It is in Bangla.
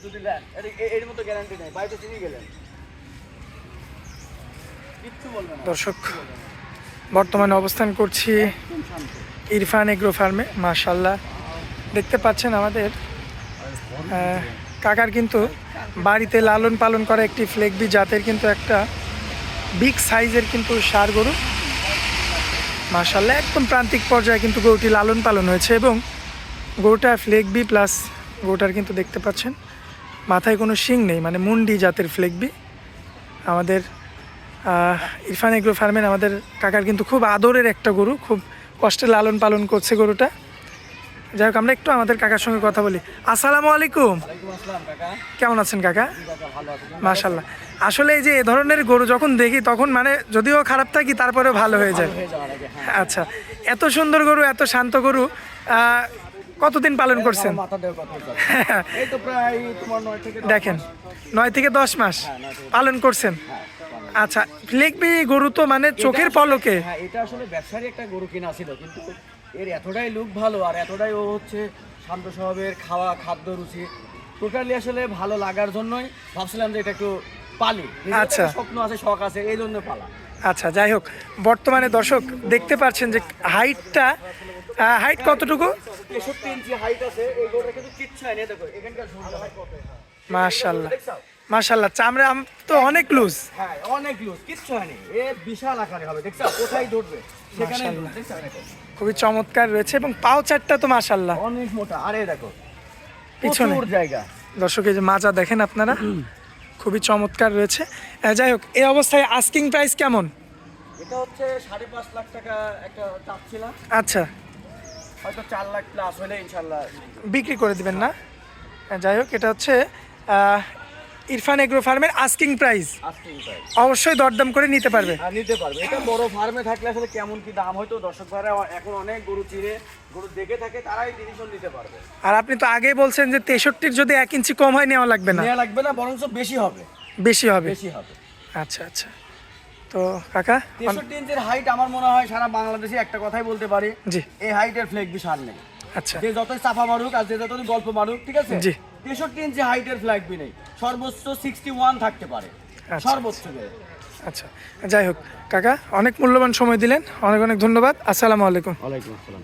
যদি নেন এর মতো গ্যারান্টি নেই, বাড়িতে চিনি গেলেন কিচ্ছু বলবে না। দর্শক বর্তমানে অবস্থান করছি একদম শান্ত। ইরফান এগ্রো ফার্মে। মাশাআল্লাহ দেখতে পাচ্ছেন আমাদের কাকার কিন্তু বাড়িতে লালন পালন করা একটি ফ্লেগবি জাতের কিন্তু একটা বিগ সাইজের কিন্তু ষাঁড় গরু। মাশাআল্লাহ একদম প্রান্তিক পর্যায়ে কিন্তু গরুটি লালন পালন হয়েছে এবং গরুটা ফ্লেগবি প্লাস গরুটার কিন্তু দেখতে পাচ্ছেন মাথায় কোনো শিং নেই, মানে মুন্ডি জাতের ফ্লেগবি। আমাদের ইরফান এগ্রো ফার্মের আমাদের কাকার কিন্তু খুব আদরের একটা গরু, খুব কষ্টে লালন পালন করছে গরুটা। যাই হোক আমরা একটু আমাদের কাকার সঙ্গে কথা বলি। আসসালামু আলাইকুম। ওয়ালাইকুম আসসালাম কাকা। কেমন আছেন কাকা? কাকা ভালো আছেন? মাশাআল্লাহ। আসলে এই যে এ ধরনের গরু যখন দেখি তখন মানে যদিও খারাপ থাকি তারপরেও ভালো হয়ে যায়। হয়ে যাওয়ার আগে, হ্যাঁ। আচ্ছা, এত সুন্দর গরু, এত শান্ত গরু কতদিন পালন করছেন? মাথা দেওয়ার কথা বলছো। এই তো প্রায় তোমার 9 থেকে 10 দেখেন মাস। 9 থেকে 10 মাস হ্যাঁ, 9 থেকে পালন করছেন। হ্যাঁ, আচ্ছা, ফ্লেগবি গরু তো মানে চোখের পলকে। হ্যাঁ, এটা আসলে ব্যবসারই একটা গরু কিনা ছিল, কিন্তু এর এতটাই লুক ভালো আর এতটাই ও হচ্ছে শান্ত স্বভাবের, খাওয়া খাদ্য রুচি টোটালি আসলে ভালো লাগার জন্যই ভাবছিলাম যে এটা একটু পালি। নিজের আচ্ছা। একটা স্বপ্ন আছে, শখ আছে, এই জন্য পালা। আচ্ছা, যাই হোক বর্তমানে দর্শক দেখতে পাচ্ছেন যে হাইট কতটুকু? 63 ইঞ্চি হাইট আছে এই গরুটা, কিন্তু কিচ্ছু হয় না। দেখো এখানকার ঝুলটা কত। মাশাআল্লাহ দেখছো? মাশাআল্লাহ, চামড়া তো অনেক লুজ। হ্যাঁ, অনেক লুজ, কিচ্ছু হয়নি। এ বিশাল আকারে হবে, দেখছো কোথায় ধরবে সেখানে মাশাআল্লাহ। দেখছো, দেখো খুবই চমৎকার রয়েছে এবং পাও চারটা তো মাশাআল্লাহ অনেক মোটা। আরে দেখো পিছনে প্রচুর জায়গা। দর্শক এই যে মাজা দেখেন আপনারা, খুবই চমৎকার রয়েছে। যাই হোক এই অবস্থায় আস্কিং প্রাইস কেমন? এটা হচ্ছে 5.5 লাখ টাকা একটা চাচ্ছিলাম, আচ্ছা, হয়তো 4 লাখ প্লাস হলে ইনশাল্লাহ বিক্রি করে দিবেন না? যাই হোক এটা হচ্ছে ইরফান এগ্রো ফার্মের আস্কিং প্রাইস। Asking price. অবশ্যই দরদাম করে নিতে পারবে। আর নিতে পারবে। এটা বড় ফার্মে থাকলে আসলে কেমন কি দাম হয়তো দর্শক ভাইরা এখন অনেক গরু চিনে, গরু দেখে থাকে, তারাই ডিসিশন নিতে পারবে। আর আপনি তো আগেই বলছেন যে 63-র যদি 1 ইঞ্চি কম হয় নেওয়া লাগবে না, নেওয়া লাগবে না, বরঞ্চ বেশি হবে। বেশি হবে। বেশি হবে। আচ্ছা আচ্ছা, তো কাকা 63 ইঞ্চির হাইট আমার মনে হয় সারা বাংলাদেশে একটা কথাই বলতে পারি, জি এই হাইটের ফ্ল্যাগ বিশাল নেই। আচ্ছা যে যতই চাপা মারুক আর যে যতই গল্প মারুক, ঠিক আছে, জি। 63 ইঞ্চি হাইটের ফ্ল্যাগ বি নেই, সর্বোচ্চ 61 থাকতে পারে, আচ্ছা। সর্বোচ্চ বেড়ে। আচ্ছা, যাই হোক কাকা অনেক মূল্যবান সময় দিলেন, অনেক অনেক ধন্যবাদ। আসসালামু আলাইকুম। ওয়ালাইকুম আসসালাম।